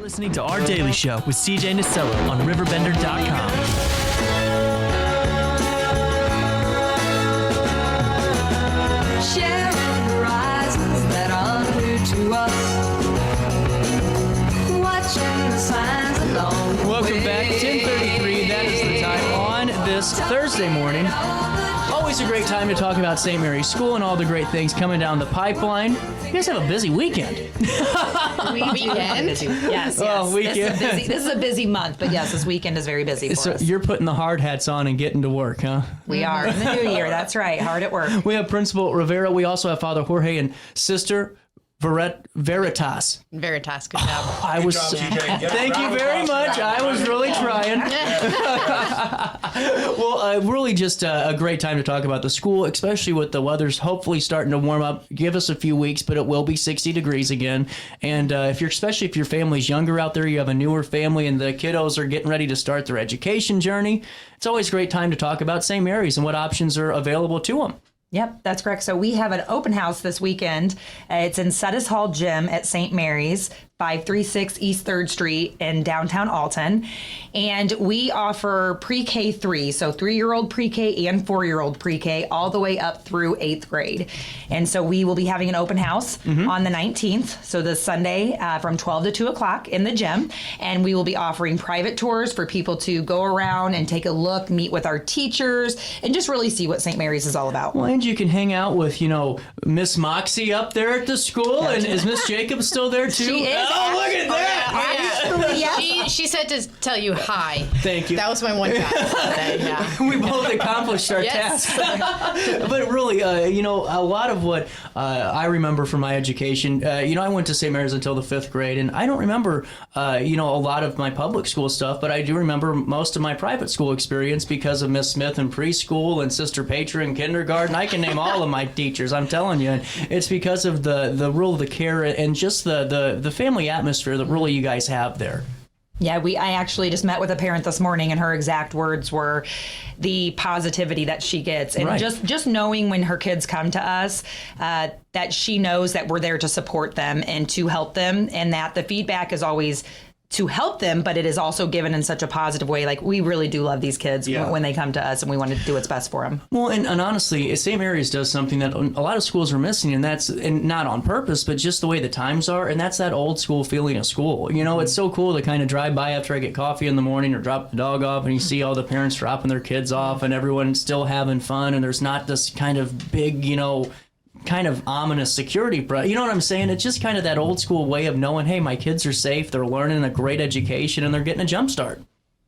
Listening to Our Daily Show with CJ Nasello on RiverBender.com. Sharing horizons that are new to us. Watching the signs along the Welcome way. back. 10:33. That is the time on this Thursday morning. Always a great time to talk about St. Mary's School and all the great things coming down the pipeline. You guys have a busy weekend. Weekend? Yes. Oh, weekend. This is a busy month, but yes, this weekend is very busy for So us. you're putting the hard hats on and getting to work, huh? We are in the new year. That's right. Hard at work. We have Principal Rivera. We also have Father Jorge and Sister Veritas. Veritas, good job. I was. Good job, CJ. Yeah, Thank you round of very applause. much. I was really trying. Well, really just a great time to talk about the school, especially with the weather's hopefully starting to warm up. Give us a few weeks, but it will be 60 degrees again. And especially if your family's younger out there, you have a newer family, and the kiddos are getting ready to start their education journey, it's always a great time to talk about St. Mary's and what options are available to them. Yep, that's correct. So we have an open house this weekend. It's in Suttis Hall Gym at St. Mary's, 536 East 3rd Street in downtown Alton. And we offer pre-K 3, so 3-year-old pre-K and 4-year-old pre-K, all the way up through 8th grade. And so we will be having an open house on the 19th, so this Sunday from 12 to 2 o'clock in the gym. And we will be offering private tours for people to go around and take a look, meet with our teachers, and just really see what St. Mary's is all about. Well, and you can hang out with, Miss Moxie up there at the school. And is Miss Jacobs still there, too? She is. Oh, look at that! Actually, yes. She said to tell you hi. Thank you. That was my one task today, yeah. We both accomplished our Yes. task. But really, a lot of what I remember from my education, I went to St. Mary's until the 5th grade, and I don't remember, a lot of my public school stuff, but I do remember most of my private school experience because of Miss Smith in preschool and Sister Petra in kindergarten. I can name all of my teachers, I'm telling you. And it's because of the rule, the care, and just the family atmosphere that really you guys have there. Yeah, I actually just met with a parent this morning, and her exact words were the positivity that she gets. And Right. just knowing when her kids come to us, that she knows that we're there to support them and to help them, and that the feedback is always to help them, but it is also given in such a positive way. Like, we really do love these kids when they come to us, and we want to do what's best for them. Well, and honestly, St. Mary's does something that a lot of schools are missing, and not on purpose, but just the way the times are, and that's that old school feeling of school. It's so cool to kind of drive by after I get coffee in the morning or drop the dog off, and you see all the parents dropping their kids off, and everyone still having fun, and there's not this kind of big, kind of ominous security. You know what I'm saying? It's just kind of that old school way of knowing, hey, my kids are safe, they're learning a great education, and they're getting a jump start.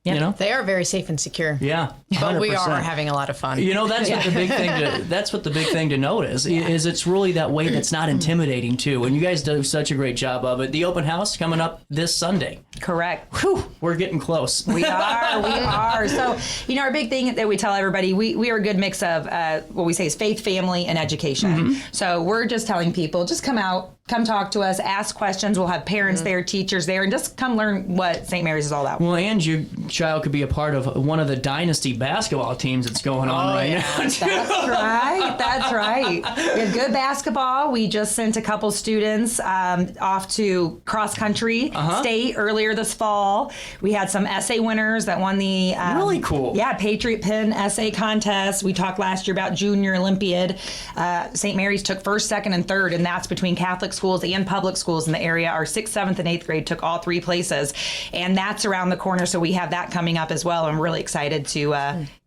They are very safe and secure. Yeah, 100%. But we are having a lot of fun. That's what the big thing. That's what the big thing to note is it's really that way that's not intimidating too. And you guys do such a great job of it. The open house coming up this Sunday. Correct. Whew, we're getting close. We are. So, our big thing that we tell everybody, we are a good mix of what we say is faith, family, and education. So we're just telling people, just come out, come talk to us, ask questions. We'll have parents there, teachers there, and just come learn what St. Mary's is all about. Well, and your child could be a part of one of the dynasty basketball teams that's going on right now. That's right. We have good basketball. We just sent a couple students off to cross country state earlier this fall. We had some essay winners that won the really cool. Yeah, Patriot Pen essay contest. We talked last year about Junior Olympiad. St. Mary's took 1st, 2nd, and 3rd, and that's between Catholic schools and public schools in the area. Our 6th, 7th, and 8th grade took all 3 places, and that's around the corner. So we have that coming up as well. I'm really excited to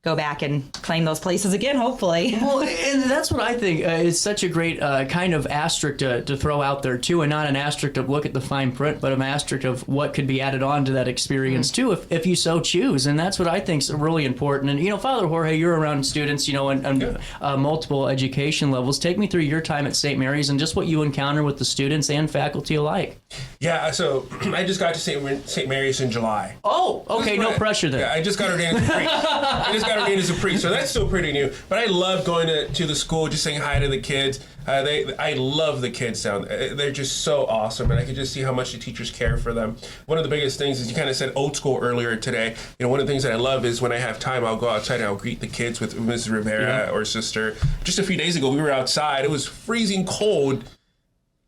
go back and claim those places again, hopefully. Well, and that's what I think is such a great kind of asterisk to throw out there, too, and not an asterisk to look at the fine print, but an asterisk of what could be added on to that experience, too, if you so choose. And that's what I think is really important. And, Father Jorge, you're around students, on multiple education levels. Take me through your time at St. Mary's and just what you encounter with the students and faculty alike. Yeah, so I just got to St. Mary's in July. Oh, okay, no pressure there. Yeah, I just got ordained as a priest. So that's still pretty new. But I love going to the school, just saying hi to the kids. I love the kids down there. They're just so awesome, and I can just see how much the teachers care for them. One of the biggest things is, you kind of said old school earlier today. One of the things that I love is when I have time, I'll go outside and I'll greet the kids with Mrs. Rivera or Sister. Just a few days ago, we were outside. It was freezing cold.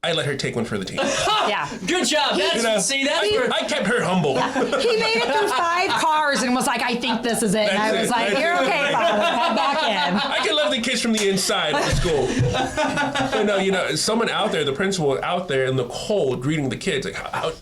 I let her take one for the team. Yeah. Good job. That's where I kept her humble. He made it through 5 cars and was like, I think this is it. And I was like, you're okay, Father. Head back in. I can love the kids from the inside of the school. But someone out there, the principal out there in the cold greeting the kids, like, how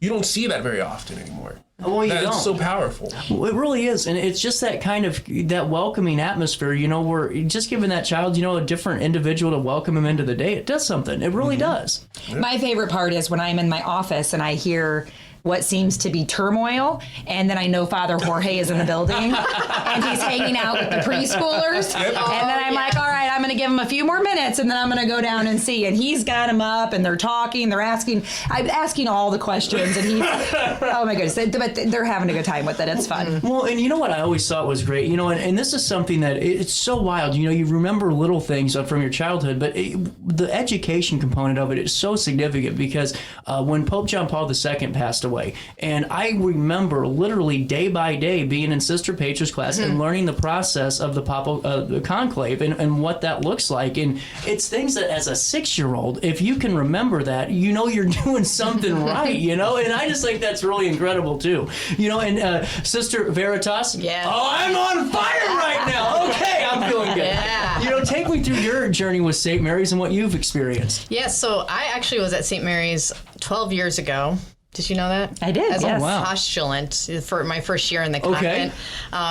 you don't see that very often anymore. Well, you don't. That's so powerful. Well, it really is, and it's just that kind of that welcoming atmosphere. We're just giving that child, a different individual to welcome him into the day. It does something. It really does. My favorite part is when I'm in my office and I hear what seems to be turmoil, and then I know Father Jorge is in the building, and he's hanging out with the preschoolers, and then I'm like, all right, I'm going to give him a few more minutes, and then I'm going to go down and see, and he's got him up, and they're talking, I'm asking all the questions, and he's, oh my goodness, but they're having a good time with it. It's fun. Well, and you know what I always thought was great, and this is something that it's so wild. You remember little things from your childhood, but the education component of it is so significant because when Pope John Paul II passed away, and I remember literally day by day being in Sister Petra's class and learning the process of the Papal the conclave and what that looks like. And it's things that as a 6-year-old, if you can remember that, you're doing something right, and I just think that's really incredible too. And Sister Veritas, yeah. Oh, I'm on fire right now. Okay, I'm feeling good. Yeah. Take me through your journey with St. Mary's and what you've experienced. Yeah, so I actually was at St. Mary's 12 years ago. Did you know that? I did, As yes. a postulant for my first year in the convent.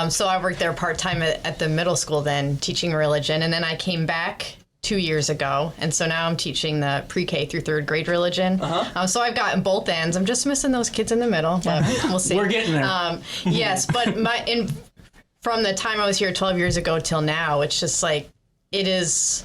So I worked there part-time at the middle school then, teaching religion. And then I came back 2 years ago. And so now I'm teaching the pre-K through 3rd grade religion. So I've gotten both ends. I'm just missing those kids in the middle, but we'll see. We're getting there. Yes, but from the time I was here 12 years ago till now, it's just like, it is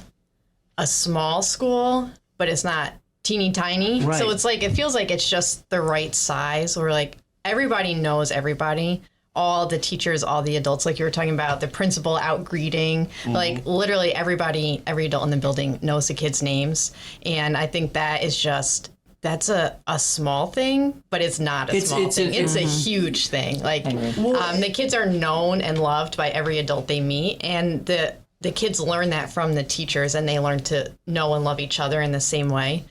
a small school, but it's not teeny tiny. Right. So it's like, it feels like it's just the right size where like everybody knows everybody, all the teachers, all the adults, like you were talking about, the principal out greeting, like literally everybody, every adult in the building knows the kids' names. And I think that is just, that's a small thing, but it's not a small thing. It's a huge thing. Like the kids are known and loved by every adult they meet. And the kids learn that from the teachers, and they learn to know and love each other in the same way.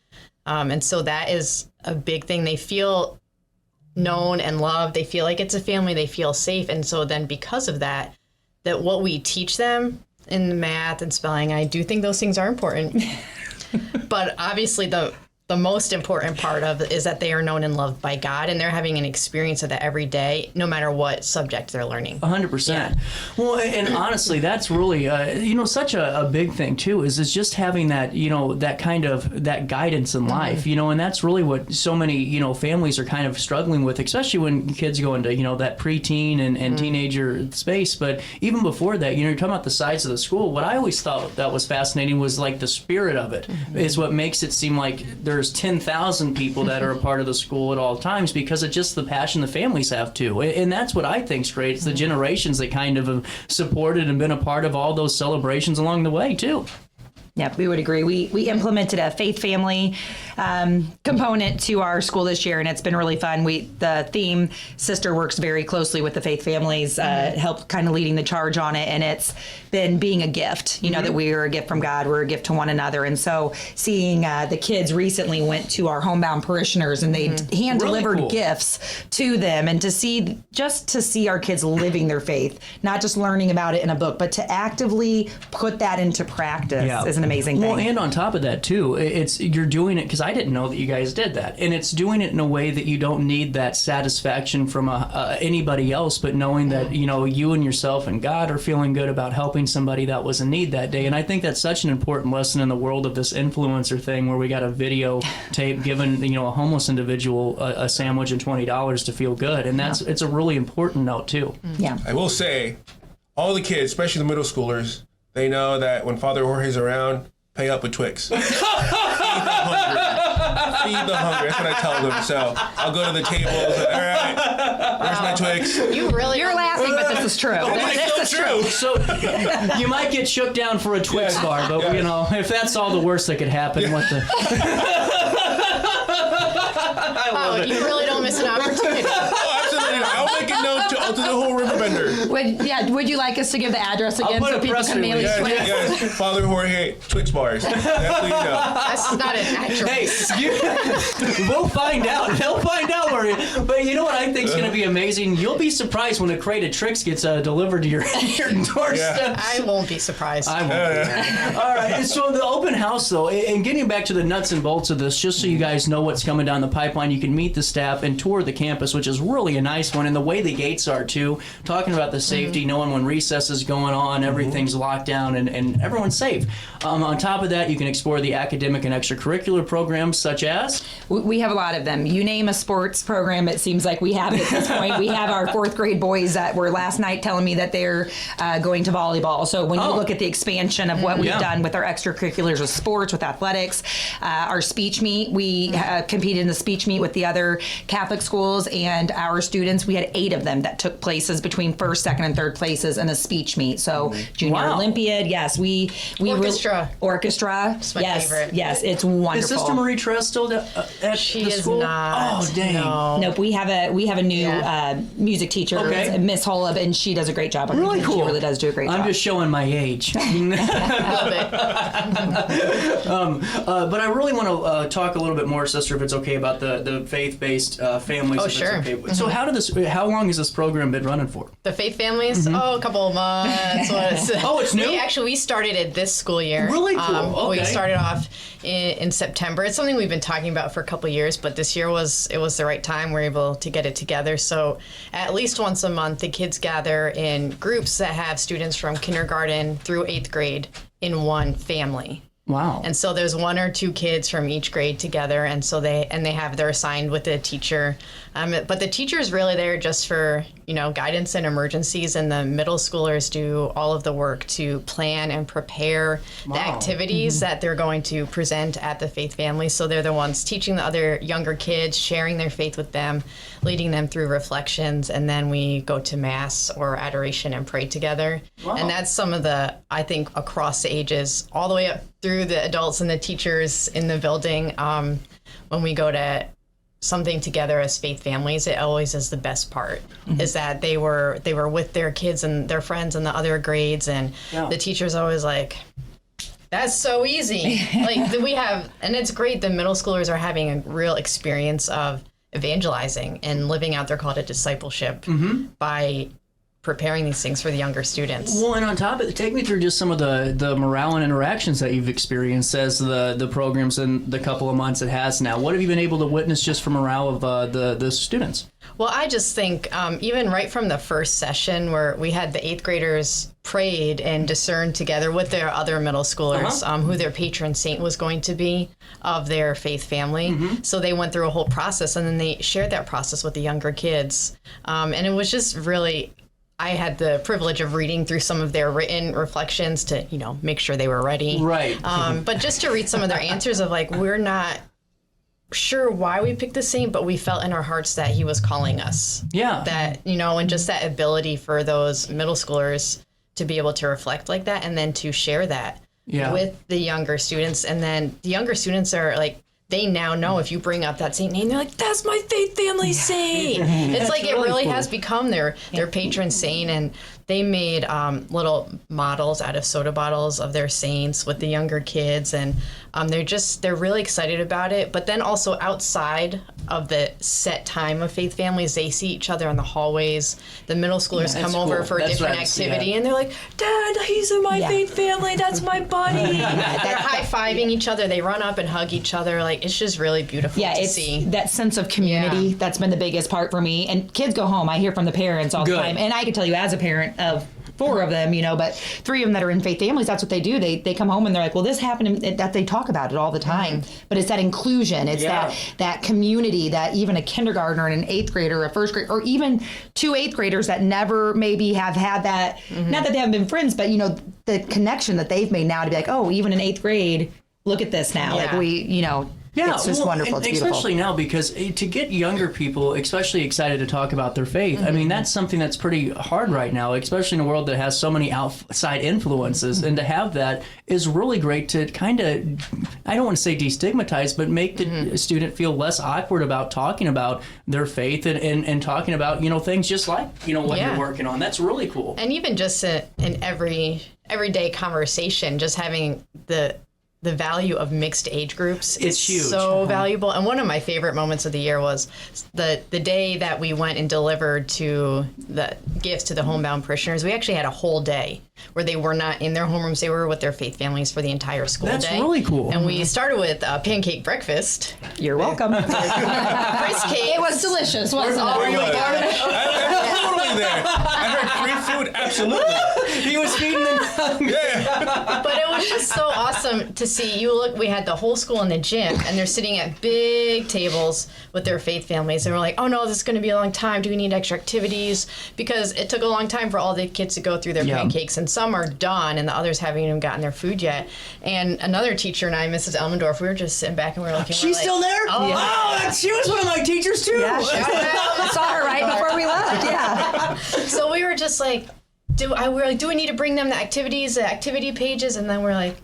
And so that is a big thing. They feel known and loved. They feel like it's a family. They feel safe. And so then because of that what we teach them in math and spelling, I do think those things are important. But obviously the most important part of it is that they are known and loved by God, and they're having an experience of that every day, no matter what subject they're learning. 100%. Yeah. Well, and honestly, that's really, such a big thing too, is just having that, that kind of, that guidance in life, and that's really what so many, families are kind of struggling with, especially when kids go into, that preteen and teenager space. But even before that, you're talking about the size of the school. What I always thought that was fascinating was like the spirit of it is what makes it seem like there's 10,000 people that are a part of the school at all times because of just the passion the families have too. And that's what I think's great. It's the generations that kind of have supported and been a part of all those celebrations along the way too. Yep, we would agree. We implemented a faith family component to our school this year, and it's been really fun. The theme, Sister works very closely with the faith families, help kind of leading the charge on it, and it's been being a gift, that we are a gift from God, we're a gift to one another. And so seeing the kids recently went to our homebound parishioners, and they hand-delivered really cool gifts to them, and to see our kids living their faith, not just learning about it in a book, but to actively put that into practice is an amazing thing. Well, and on top of that too, you're doing it because I didn't know that you guys did that, and it's doing it in a way that you don't need that satisfaction from anybody else, but knowing that you and yourself and God are feeling good about helping somebody that was in need that day. And I think that's such an important lesson in the world of this influencer thing, where we got a video tape giving a homeless individual a sandwich and $20 to feel good, and it's a really important note too. Yeah, I will say, all the kids, especially the middle schoolers, they know that when Father Jorge's around, pay up with Twix. Feed the hungry. That's what I tell them. So I'll go to the tables. All right, where's my Twix? You're laughing, but this is true. It's so true. So you might get shook down for a Twix bar, but if that's all the worst that could happen, what the? You really don't miss an opportunity. Oh, absolutely. I'll make it known to the whole RiverBender. Would you like us to give the address again put so a people press can mail you release. Twix? Yes, Father Jorge, Twix bars. That's what you know. That's not an actual. Hey, we'll find out. They'll find out where you. But you know what I think is going to be amazing? You'll be surprised when a crate of Trix gets delivered to your doorstep. I won't be surprised. I won't. All right. And so the open house, though, and getting back to the nuts and bolts of this, just so you guys know what's coming down the pipeline, you can meet the staff and tour the campus, which is really a nice one. And the way the gates are, too, talking about the safety, knowing when recess is going on, everything's locked down, and everyone's safe. On top of that, you can explore the academic and extracurricular programs, such as? We have a lot of them. You name a sports program, it seems like we have it at this point. We have our 4th grade boys that were last night telling me that they're going to volleyball. So when you look at the expansion of what we've done with our extracurriculars with sports, with athletics, our speech meet, we competed in the speech meet with the other Catholic schools, and our students, we had 8 of them that took places between 1st, 2nd, and 3rd places in the speech meet. So Junior Olympiad, yes, we orchestra. It's my favorite. Yes, it's wonderful. Is Sister Marie Trez still at She the is school? not. Oh, dang. No. Nope, we have a new music teacher, Okay. Miss Holub, and she does a great job. Really cool. She really does do a great job. I'm just showing my age. Love it. But I really want to talk a little bit more, Sister, if it's okay, about the faith-based families. Oh, if it's sure. okay. So how long has this program been running for? The faith families? A couple of months. Oh, it's new? We started it this school year. Really cool. We Okay. started off in September. It's something we've been talking about for a couple of years, but this year was the right time. We're able to get it together. So at least once a month, the kids gather in groups that have students from kindergarten through 8th grade in one family. Wow. And so there's 1 or 2 kids from each grade together, and so they're assigned with a teacher. But the teacher is really there just for guidance and emergencies, and the middle schoolers do all of the work to plan and prepare the activities that they're going to present at the faith family. So they're the ones teaching the other younger kids, sharing their faith with them, leading them through reflections, and then we go to mass or adoration and pray together. Wow. And that's some of the, I think, across the ages, all the way up through the adults and the teachers in the building. When we go to something together as faith families, it always is the best part, is that they were with their kids and their friends in the other grades, and the teacher's always like, that's so easy. We have, and it's great, the middle schoolers are having a real experience of evangelizing and living out their call to discipleship by preparing these things for the younger students. Well, and on top of it, take me through just some of the morale and interactions that you've experienced as the programs in the couple of months it has now. What have you been able to witness just from morale of the students? Well, I just think even right from the first session where we had the 8th graders prayed and discerned together with their other middle schoolers who their patron saint was going to be of their faith family. So they went through a whole process, and then they shared that process with the younger kids. And it was just really, I had the privilege of reading through some of their written reflections to, make sure they were ready. Right. But just to read some of their answers of we're not sure why we picked the saint, but we felt in our hearts that he was calling us. Yeah. That, and just that ability for those middle schoolers to be able to reflect like that and then to share that with the younger students. And then the younger students are they now know if you bring up that saint name, they're like, that's my faith family saint. It's like it really has become their patron saint. And they made little models out of soda bottles of their saints with the younger kids. And they're really excited about it. But then also outside of the set time of faith families, they see each other in the hallways. The middle schoolers come over for a different activity, and they're like, Dad, he's in my faith family. That's my buddy. They're high-fiving each other. They run up and hug each other. It's just really beautiful to see. That sense of community. That's been the biggest part for me. And kids go home. I hear from the parents all the time. And I can tell you as a parent of 4 of them, but 3 of them that are in faith families, that's what they do. They come home and they're like, well, this happened, and that they talk about it all the time. But it's that inclusion. It's that community that even a kindergartner and an 8th grader, a 1st grader, or even 2 8th graders that never maybe have had that, not that they haven't been friends, but, the connection that they've made now to be like, oh, even in 8th grade, look at this now. Yeah, it's just well, wonderful. and It's beautiful. especially now because to get younger people, especially excited to talk about their faith. I mean, that's something that's pretty hard right now, especially in a world that has so many outside influences. And to have that is really great to kind of, I don't want to say destigmatize, but make the student feel less awkward about talking about their faith and talking about, things just like, what Yeah. you're working on. That's really cool. And even just in everyday conversation, just having the value of mixed age groups is huge. so valuable. And one of my favorite moments of the year was the day that we went and delivered to the gifts to the homebound parishioners. We actually had a whole day where they were not in their homerooms. They were with their faith families for the entire school That's day. really cool. And we started with pancake breakfast. You're welcome. Rice cake. It was delicious, wasn't Oh it? my I God. was totally there. I heard free food, absolutely. He was feeding them. Yeah. But it was just so awesome to see. We had the whole school in the gym, and they're sitting at big tables with their faith families. And we're like, oh no, this is going to be a long time. Do we need extra activities? Because it took a long time for all the kids to go through their pancakes, and some are done, and the others haven't even gotten their food yet. And another teacher and I, Mrs. Elmendorf, we were just sitting back and we were looking. She's still there? Oh, Wow, she was one of my teachers too. Yeah, I saw her right before we left. Yeah. So we were just like, do we need to bring them the activity pages? And then we're like,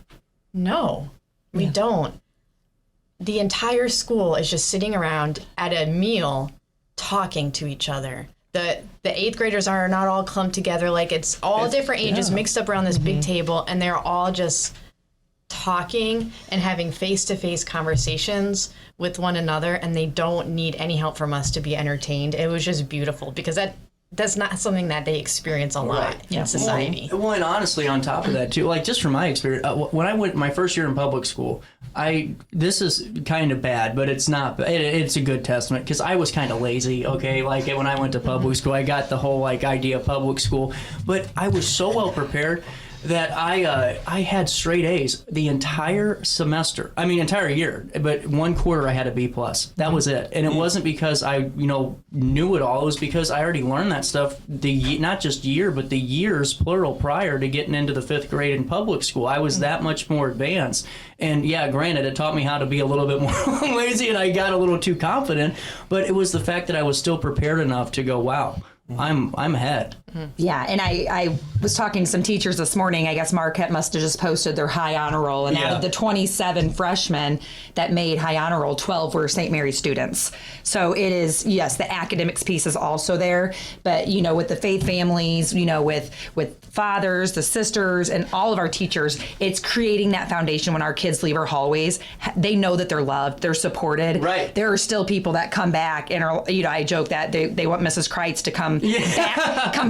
no, we don't. The entire school is just sitting around at a meal talking to each other. The 8th graders are not all clumped together. Like, it's all different ages mixed up around this big table, and they're all just talking and having face-to-face conversations with one another, and they don't need any help from us to be entertained. It was just beautiful because that's not something that they experience a lot in society. Well, and honestly, on top of that too, like just from my experience, when I went my first year in public school, this is kind of bad, but it's not. It's a good testament because I was kind of lazy. Okay, like when I went to public school, I got the whole idea of public school, but I was so well prepared that I had straight A's the entire semester. I mean, entire year. But one quarter I had a B+. That was it. And it wasn't because I, knew it all. It was because I already learned that stuff not just year, but the years, plural, prior to getting into the 5th grade in public school. I was that much more advanced. And yeah, granted, it taught me how to be a little bit more lazy and I got a little too confident. But it was the fact that I was still prepared enough to go, wow, I'm ahead. Yeah, and I was talking to some teachers this morning. I guess Marquette must have just posted their high honor roll, and out of the 27 freshmen that made high honor roll, 12 were St. Mary's students. So it is, yes, the academics piece is also there, but with the faith families, with fathers, the sisters, and all of our teachers, it's creating that foundation when our kids leave our hallways. They know that they're loved, they're supported. Right. There are still people that come back and are, I joke that they want Mrs. Kreitz to come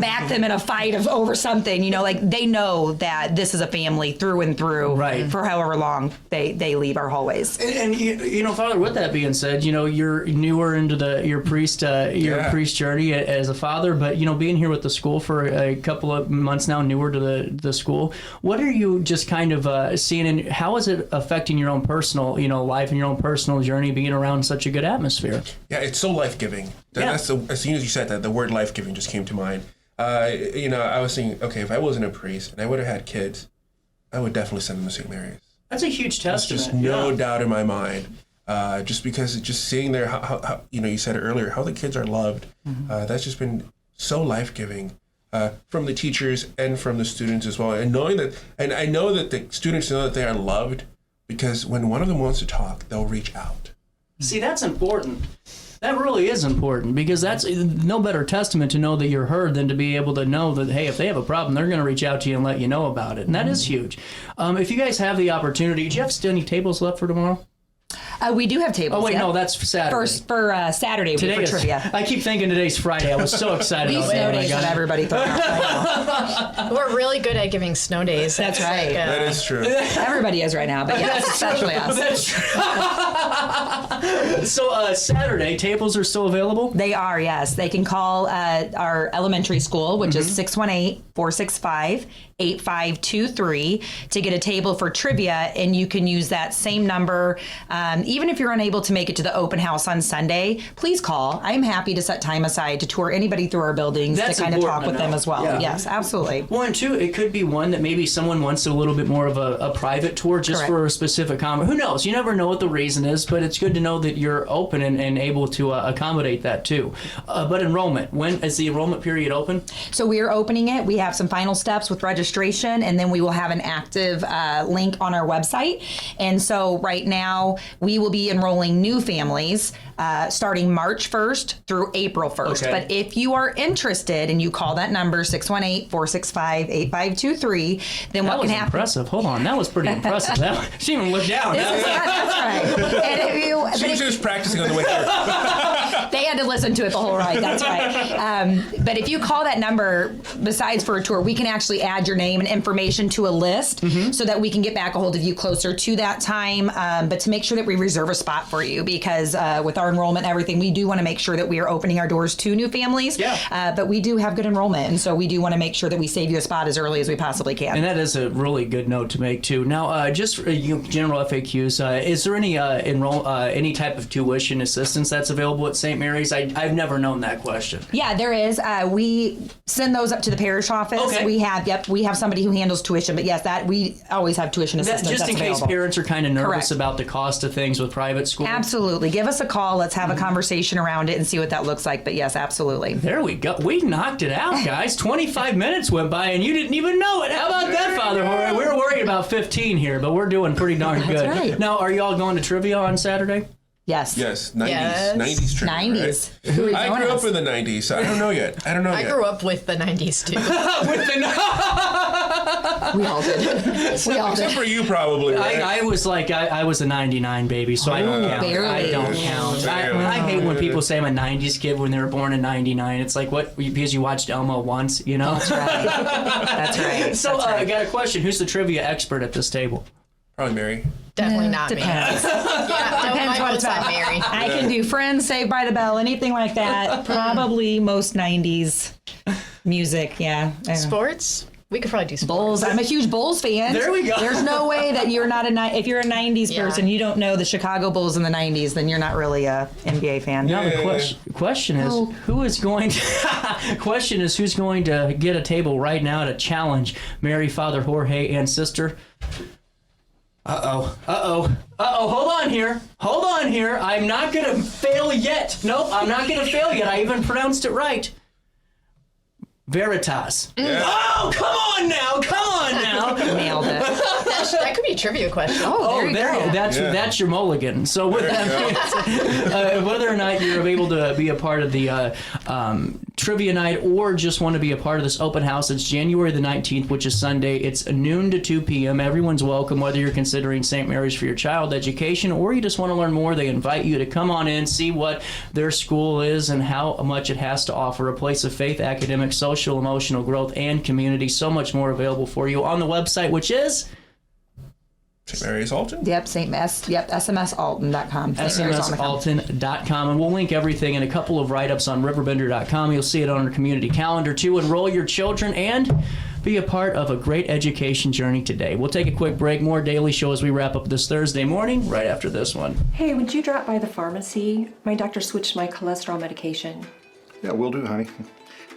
back them in a fight over something, they know that this is a family through and through, right, for however long they leave our hallways. And Father, with that being said, you're newer into your priest journey as a father, but being here with the school for a couple of months now, newer to the school, what are you just kind of seeing, and how is it affecting your own personal life and your own personal journey being around such a good atmosphere? Yeah, it's so life-giving. As soon as you said that, the word life-giving just came to mind. I was thinking, okay, if I wasn't a priest and I would have had kids, I would definitely send them to St. Mary's. That's a huge testament. There's just no doubt in my mind. Just because just seeing there, how you said it earlier, how the kids are loved. That's just been so life-giving from the teachers and from the students as well. And knowing that, and I know that the students know that they are loved because when one of them wants to talk, they'll reach out. See, that's important. That really is important because that's no better testament to know that you're heard than to be able to know that, hey, if they have a problem, they're going to reach out to you and let you know about it. And that is huge. If you guys have the opportunity, do you have any tables left for tomorrow? We do have tables. Oh, wait, no, that's for Saturday. For Saturday, Today for is, trivia. I keep thinking today's Friday. I was so excited. Snow days that everybody thought right now. We're really good at giving snow days. That's right. That is true. Everybody is right now, but yes, especially us. That's true. So Saturday, tables are still available? They are, yes. They can call our elementary school, which is 618-465 8523 to get a table for trivia, and you can use that same number. Even if you're unable to make it to the open house on Sunday, please call. I'm happy to set time aside to tour anybody through our buildings That's to kind of talk important with to them know. as well. Yeah. Yes, absolutely. Well, and two, it could be one that maybe someone wants a little bit more of a private tour just Correct. for a specific comment. Who knows? You never know what the reason is, but it's good to know that you're open and able to accommodate that too. But enrollment, when is the enrollment period open? So we are opening it. We have some final steps with registration, and then we will have an active link on our website. And so right now, we will be enrolling new families starting March 1st through April 1st. Okay. But if you are interested and you call that number, 618-465-8523, then That what was can happen? impressive. Hold on, that was pretty impressive. She even looked down. That's right. And if you, She was just practicing on the way here. they had to listen to it the whole ride. That's right. But if you call that number, besides for a tour, we can actually add your name and information to a list so that we can get back a hold of you closer to that time. But to make sure that we reserve a spot for you, because with our enrollment and everything, we do want to make sure that we are opening our doors to new families. Yeah. But we do have good enrollment, and so we do want to make sure that we save you a spot as early as we possibly can. And that is a really good note to make too. Now, just for, general FAQs, is there any any type of tuition assistance that's available at St. Mary's? I've never known that question. Yeah, there is. We send those up to the parish office. Okay. We have somebody who handles tuition, but yes, that we always have tuition assistance. Just that's in case available. parents are kind of nervous Correct. about the cost of things with private schools. Absolutely. Give us a call. Let's have a conversation around it and see what that looks like. But yes, absolutely. There we go. We knocked it out, guys. 25 minutes went by and you didn't even know it. How about that, Father Jorge? We were worried about 15 here, but we're doing pretty darn good. right. Now, are y'all going to trivia on Saturday? Yes. Yes, 90s. Yes. 90s trivia, 90s. right? Who is I joining grew us? up in the 90s, so I don't know yet. I I grew up with the 90s too. We all did. We all Except did. for you, probably, right? I was like, I was a 99 baby, so I don't count. barely. I don't count. I hate when people say I'm a 90s kid when they were born in 99. It's like, what? Because you watched Elmo once, you know? That's right. That's right. So I got a question. Who's the trivia expert at this table? Probably Mary. Definitely not me. Depends. Yeah, Depends what it's about. Mary. I can do Friends, Saved by the Bell, anything like that. Probably most 90s music. Yeah. I don't know. Sports? We could probably do sports. Bulls. I'm a huge Bulls fan. There we go. There's no way that you're not if you're a 90s Yeah. person, you don't know the Chicago Bulls in the 90s, then you're not really a NBA fan. Now the question is, No. who is going to question is who's going to get a table right now to challenge Mary, Father Jorge, and Sister? Hold on here. I'm not gonna fail yet. Nope, I'm not gonna fail yet. I even pronounced it right. Veritas. Oh, come on now. Nailed it. That could be a trivia question. Oh, there you go. That's your mulligan. So with that, whether or not you're able to be a part of the trivia night or just want to be a part of this open house, it's January the 19th, which is Sunday. It's noon to 2 p.m. Everyone's welcome, whether you're considering St. Mary's for your child education or you just want to learn more. They invite you to come on in, see what their school is and how much it has to offer. A place of faith, academic, social, emotional growth, and community. So much more available for you on the website, which is St. Mary's Alton? Yep, smsalton.com. smsalton.com, and we'll link everything in a couple of write-ups on RiverBender.com. You'll see it on our community calendar to enroll your children and be a part of a great education journey today. We'll take a quick break. More Daily Show as we wrap up this Thursday morning right after this one. Hey, would you drop by the pharmacy? My doctor switched my cholesterol medication. Yeah, will do, honey.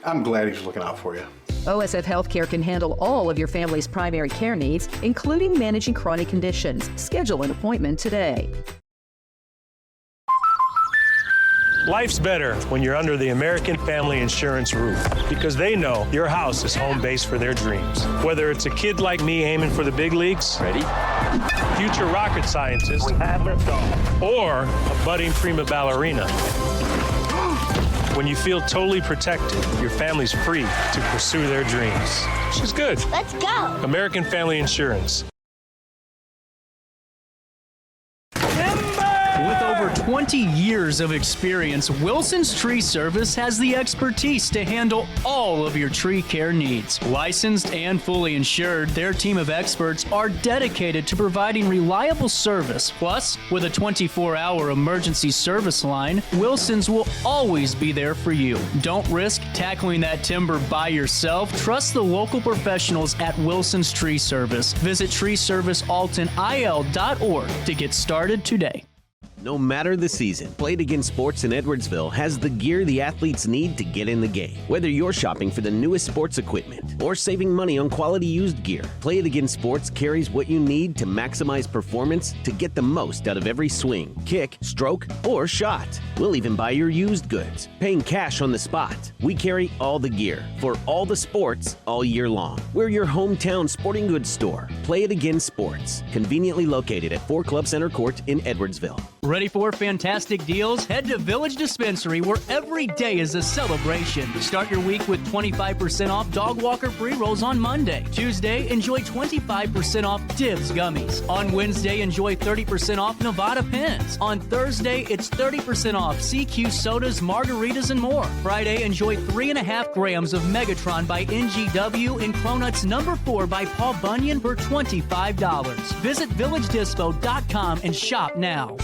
I'm glad he's looking out for you. OSF Healthcare can handle all of your family's primary care needs, including managing chronic conditions. Schedule an appointment today. Life's better when you're under the American Family Insurance roof because they know your house is home base for their dreams. Whether it's a kid like me aiming for the big leagues, ready, future rocket scientist, or a budding prima ballerina. When you feel totally protected, your family's free to pursue their dreams. Which is good. Let's go. American Family Insurance. With over 20 years of experience, Wilson's Tree Service has the expertise to handle all of your tree care needs. Licensed and fully insured, their team of experts are dedicated to providing reliable service. Plus, with a 24-hour emergency service line, Wilson's will always be there for you. Don't risk tackling that timber by yourself. Trust the local professionals at Wilson's Tree Service. Visit treeservicealtonil.org to get started today. No matter the season, Play It Again Sports in Edwardsville has the gear the athletes need to get in the game. Whether you're shopping for the newest sports equipment or saving money on quality used gear, Play It Again Sports carries what you need to maximize performance to get the most out of every swing, kick, stroke, or shot. We'll even buy your used goods, paying cash on the spot. We carry all the gear for all the sports all year long. We're your hometown sporting goods store. Play It Again Sports, conveniently located at 4 Club Center Court in Edwardsville. Ready for fantastic deals? Head to Village Dispensary, where every day is a celebration. Start your week with 25% off Dog Walker pre-rolls on Monday. Tuesday, enjoy 25% off Divs gummies. On Wednesday, enjoy 30% off Nevada pens. On Thursday, it's 30% off CQ sodas, margaritas, and more. Friday, enjoy 3.5 grams of Megatron by NGW and Cronuts number 4 by Paul Bunyan for $25. Visit VillageDispo.com and shop now.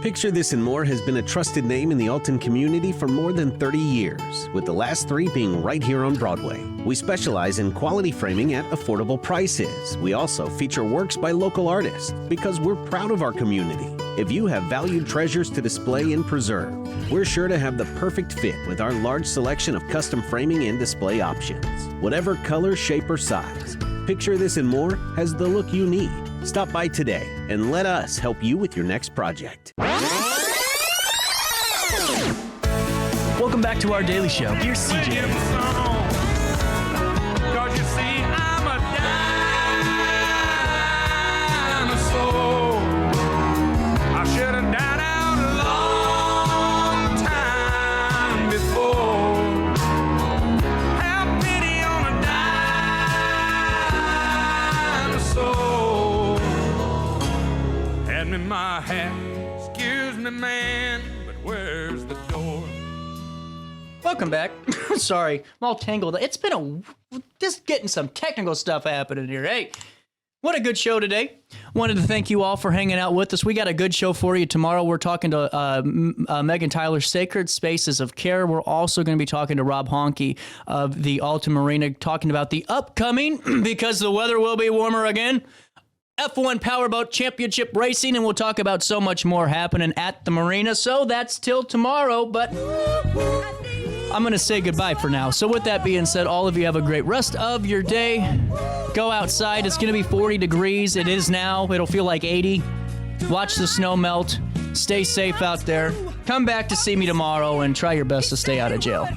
Picture This and More has been a trusted name in the Alton community for more than 30 years, with the last 3 being right here on Broadway. We specialize in quality framing at affordable prices. We also feature works by local artists because we're proud of our community. If you have valued treasures to display and preserve, we're sure to have the perfect fit with our large selection of custom framing and display options. Whatever color, shape, or size, Picture This and More has the look you need. Stop by today and let us help you with your next project. Welcome back to our daily show. Here's CJ. Cause you see, I'm a dinosaur. I should have died out a long time before. Have pity on a dinosaur. Hand me my hat. Excuse me, man, but where's the door? Welcome back. Sorry, I'm all tangled. It's been just getting some technical stuff happening here. Hey, what a good show today. Wanted to thank you all for hanging out with us. We got a good show for you tomorrow. We're talking to Megan Tyler, Sacred Spaces of Care. We're also going to be talking to Rob Honke of the Alton Marina, talking about the upcoming, because the weather will be warmer again, F1 Powerboat Championship Racing, and we'll talk about so much more happening at the marina. So that's till tomorrow, but I'm going to say goodbye for now. So with that being said, all of you have a great rest of your day. Go outside. It's going to be 40 degrees. It is now. It'll feel like 80. Watch the snow melt. Stay safe out there. Come back to see me tomorrow and try your best to stay out of jail.